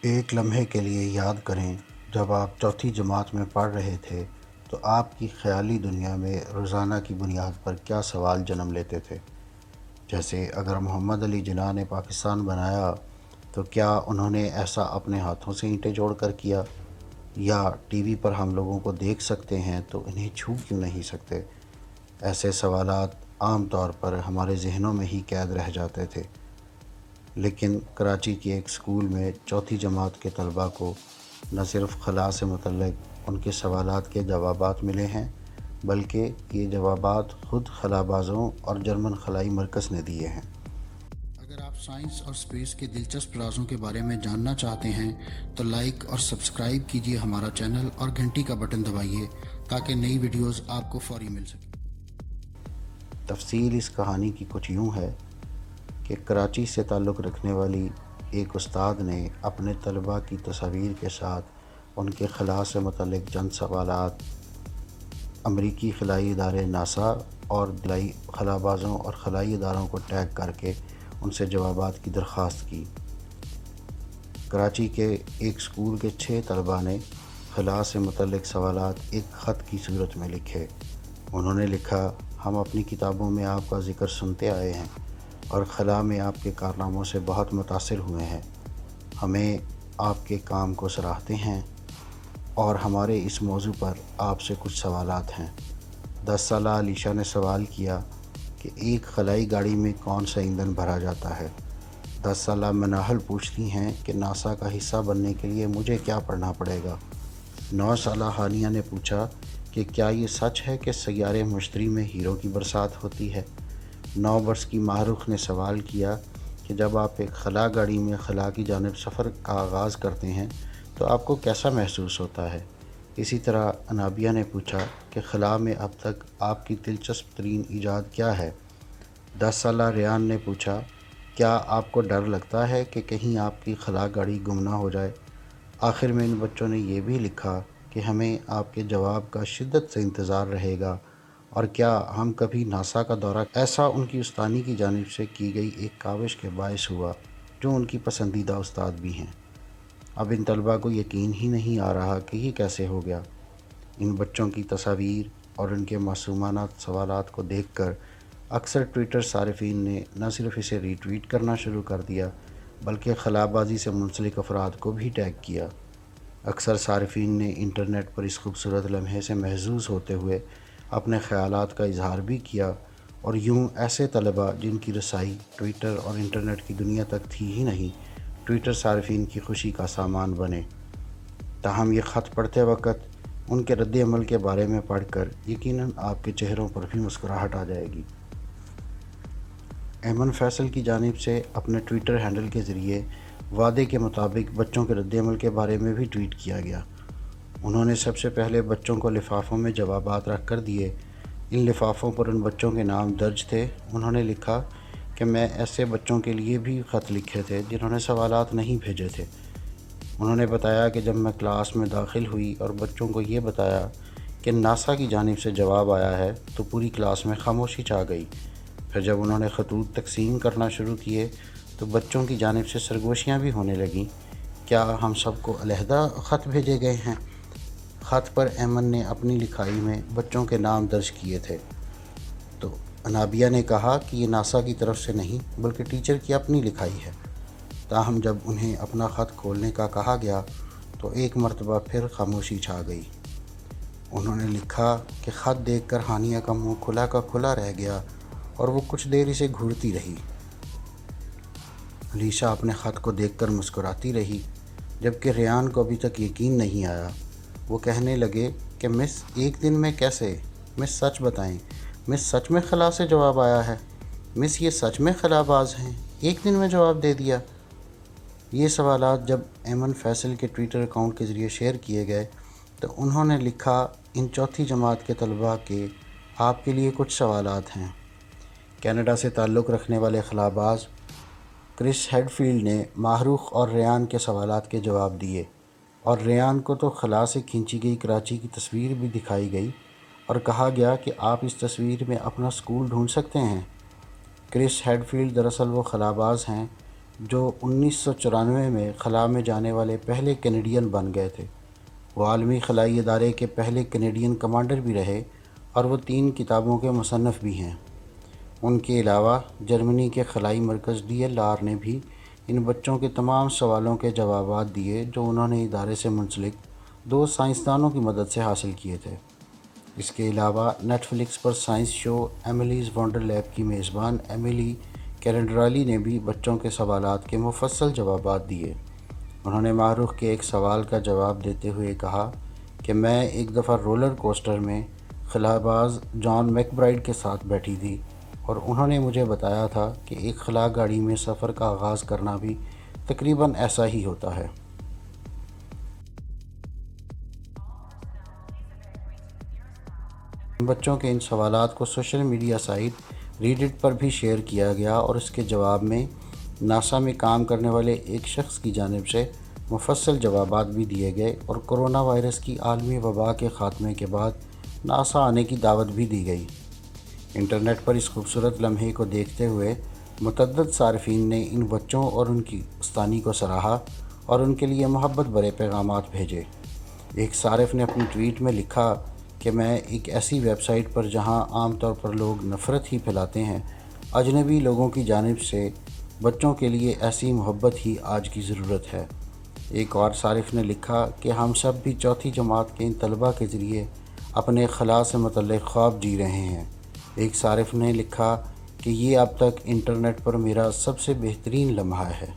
ایک لمحے کے لیے یاد کریں جب آپ چوتھی جماعت میں پڑھ رہے تھے تو آپ کی خیالی دنیا میں روزانہ کی بنیاد پر کیا سوال جنم لیتے تھے؟ جیسے اگر محمد علی جناح نے پاکستان بنایا تو کیا انہوں نے ایسا اپنے ہاتھوں سے اینٹیں جوڑ کر کیا؟ یا ٹی وی پر ہم لوگوں کو دیکھ سکتے ہیں تو انہیں چھو کیوں نہیں سکتے؟ ایسے سوالات عام طور پر ہمارے ذہنوں میں ہی قید رہ جاتے تھے، لیکن کراچی کے ایک اسکول میں چوتھی جماعت کے طلباء کو نہ صرف خلا سے متعلق ان کے سوالات کے جوابات ملے ہیں، بلکہ یہ جوابات خود خلا بازوں اور جرمن خلائی مرکز نے دیے ہیں۔ اگر آپ سائنس اور اسپیس کے دلچسپ رازوں کے بارے میں جاننا چاہتے ہیں تو لائک اور سبسکرائب کیجیے ہمارا چینل اور گھنٹی کا بٹن دبائیے تاکہ نئی ویڈیوز آپ کو فوری مل سکیں۔ تفصیل اس کہانی کی کچھ یوں ہے کہ کراچی سے تعلق رکھنے والی ایک استاد نے اپنے طلباء کی تصاویر کے ساتھ ان کے خلا سے متعلق چند سوالات امریکی خلائی ادارے ناسا اور دلائی خلا بازوں اور خلائی اداروں کو ٹیگ کر کے ان سے جوابات کی درخواست کی۔ کراچی کے ایک اسکول کے 6 طلباء نے خلا سے متعلق سوالات ایک خط کی صورت میں لکھے۔ انہوں نے لکھا، ہم اپنی کتابوں میں آپ کا ذکر سنتے آئے ہیں اور خلا میں آپ کے کارناموں سے بہت متاثر ہوئے ہیں۔ ہمیں آپ کے کام کو سراہتے ہیں اور ہمارے اس موضوع پر آپ سے کچھ سوالات ہیں۔ 10 سالہ علیشہ نے سوال کیا کہ ایک خلائی گاڑی میں کون سا ایندھن بھرا جاتا ہے؟ 10 سالہ مناہل پوچھتی ہیں کہ ناسا کا حصہ بننے کے لیے مجھے کیا پڑھنا پڑے گا؟ 9 سالہ ہانیہ نے پوچھا کہ کیا یہ سچ ہے کہ سیارے مشتری میں ہیروں کی برسات ہوتی ہے؟ 9 برس کی ماہرخ نے سوال کیا کہ جب آپ ایک خلا گاڑی میں خلا کی جانب سفر کا آغاز کرتے ہیں تو آپ کو کیسا محسوس ہوتا ہے؟ اسی طرح انابیہ نے پوچھا کہ خلا میں اب تک آپ کی دلچسپ ترین ایجاد کیا ہے؟ 10 سالہ ریان نے پوچھا، کیا آپ کو ڈر لگتا ہے کہ کہیں آپ کی خلا گاڑی گم نہ ہو جائے؟ آخر میں ان بچوں نے یہ بھی لکھا کہ ہمیں آپ کے جواب کا شدت سے انتظار رہے گا اور کیا ہم کبھی ناسا کا دورہ ایسا ان کی استانی کی جانب سے کی گئی ایک کاوش کے باعث ہوا جو ان کی پسندیدہ استاد بھی ہیں۔ اب ان طلباء کو یقین ہی نہیں آ رہا کہ یہ کیسے ہو گیا۔ ان بچوں کی تصاویر اور ان کے معصومانہ سوالات کو دیکھ کر اکثر ٹویٹر صارفین نے نہ صرف اسے ری ٹویٹ کرنا شروع کر دیا بلکہ خلا بازی سے منسلک افراد کو بھی ٹیگ کیا۔ اکثر صارفین نے انٹرنیٹ پر اس خوبصورت لمحے سے محظوظ ہوتے ہوئے اپنے خیالات کا اظہار بھی کیا، اور یوں ایسے طلباء جن کی رسائی ٹویٹر اور انٹرنیٹ کی دنیا تک تھی ہی نہیں، ٹویٹر صارفین کی خوشی کا سامان بنے۔ تاہم یہ خط پڑھتے وقت ان کے رد عمل کے بارے میں پڑھ کر یقیناً آپ کے چہروں پر بھی مسکراہٹ آ جائے گی۔ ایمن فیصل کی جانب سے اپنے ٹویٹر ہینڈل کے ذریعے وعدے کے مطابق بچوں کے رد عمل کے بارے میں بھی ٹویٹ کیا گیا۔ انہوں نے سب سے پہلے بچوں کو لفافوں میں جوابات رکھ کر دیے۔ ان لفافوں پر ان بچوں کے نام درج تھے۔ انہوں نے لکھا کہ میں ایسے بچوں کے لیے بھی خط لکھے تھے جنہوں نے سوالات نہیں بھیجے تھے۔ انہوں نے بتایا کہ جب میں کلاس میں داخل ہوئی اور بچوں کو یہ بتایا کہ ناسا کی جانب سے جواب آیا ہے تو پوری کلاس میں خاموشی چھا گئی۔ پھر جب انہوں نے خطوط تقسیم کرنا شروع کیے تو بچوں کی جانب سے سرگوشیاں بھی ہونے لگیں، کیا ہم سب کو علیحدہ خط بھیجے گئے ہیں؟ خط پر ایمن نے اپنی لکھائی میں بچوں کے نام درج کیے تھے تو انابیہ نے کہا کہ یہ ناسا کی طرف سے نہیں بلکہ ٹیچر کی اپنی لکھائی ہے۔ تاہم جب انہیں اپنا خط کھولنے کا کہا گیا تو ایک مرتبہ پھر خاموشی چھا گئی۔ انہوں نے لکھا کہ خط دیکھ کر ہانیہ کا منہ کھلا کا کھلا رہ گیا اور وہ کچھ دیر اسے گھورتی رہی۔ علیشہ اپنے خط کو دیکھ کر مسکراتی رہی، جبکہ ریان کو ابھی تک یقین نہیں آیا۔ وہ کہنے لگے کہ مس، ایک دن میں کیسے؟ مس سچ بتائیں، مس سچ میں خلا سے جواب آیا ہے؟ مس یہ سچ میں خلا باز ہیں؟ ایک دن میں جواب دے دیا؟ یہ سوالات جب ایمن فیصل کے ٹویٹر اکاؤنٹ کے ذریعے شیئر کیے گئے تو انہوں نے لکھا، ان چوتھی جماعت کے طلباء کے آپ کے لیے کچھ سوالات ہیں۔ کینیڈا سے تعلق رکھنے والے خلا باز کرس ہیڈفیلڈ نے ماہرخ اور ریان کے سوالات کے جواب دیے، اور ریان کو تو خلا سے کھینچی گئی کراچی کی تصویر بھی دکھائی گئی اور کہا گیا کہ آپ اس تصویر میں اپنا اسکول ڈھونڈ سکتے ہیں۔ کرس ہیڈفیلڈ دراصل وہ خلا باز ہیں جو 1994 میں خلا میں جانے والے پہلے کینیڈین بن گئے تھے۔ وہ عالمی خلائی ادارے کے پہلے کینیڈین کمانڈر بھی رہے اور وہ 3 کتابوں کے مصنف بھی ہیں۔ ان کے علاوہ جرمنی کے خلائی مرکز DLR نے بھی ان بچوں کے تمام سوالوں کے جوابات دیے جو انہوں نے ادارے سے منسلک 2 سائنسدانوں کی مدد سے حاصل کیے تھے۔ اس کے علاوہ نیٹ فلکس پر سائنس شو ایملیز ونڈر لیب کی میزبان ایملی کیرنڈرالی نے بھی بچوں کے سوالات کے مفصل جوابات دیے۔ انہوں نے ماہ رخ کے ایک سوال کا جواب دیتے ہوئے کہا کہ میں ایک دفعہ رولر کوسٹر میں خلا باز جان میک برائیڈ کے ساتھ بیٹھی تھی اور انہوں نے مجھے بتایا تھا کہ ایک خلا گاڑی میں سفر کا آغاز کرنا بھی تقریباً ایسا ہی ہوتا ہے۔ بچوں کے ان سوالات کو سوشل میڈیا سائٹ ریڈٹ پر بھی شیئر کیا گیا اور اس کے جواب میں ناسا میں کام کرنے والے ایک شخص کی جانب سے مفصل جوابات بھی دیے گئے اور کرونا وائرس کی عالمی وبا کے خاتمے کے بعد ناسا آنے کی دعوت بھی دی گئی۔ انٹرنیٹ پر اس خوبصورت لمحے کو دیکھتے ہوئے متعدد صارفین نے ان بچوں اور ان کی استانی کو سراہا اور ان کے لیے محبت بھرے پیغامات بھیجے۔ ایک صارف نے اپنی ٹویٹ میں لکھا کہ میں ایک ایسی ویب سائٹ پر جہاں عام طور پر لوگ نفرت ہی پھیلاتے ہیں، اجنبی لوگوں کی جانب سے بچوں کے لیے ایسی محبت ہی آج کی ضرورت ہے۔ ایک اور صارف نے لکھا کہ ہم سب بھی چوتھی جماعت کے ان طلباء کے ذریعے اپنے خلا سے متعلق خواب جی رہے ہیں۔ ایک صارف نے لکھا کہ یہ اب تک انٹرنیٹ پر میرا سب سے بہترین لمحہ ہے۔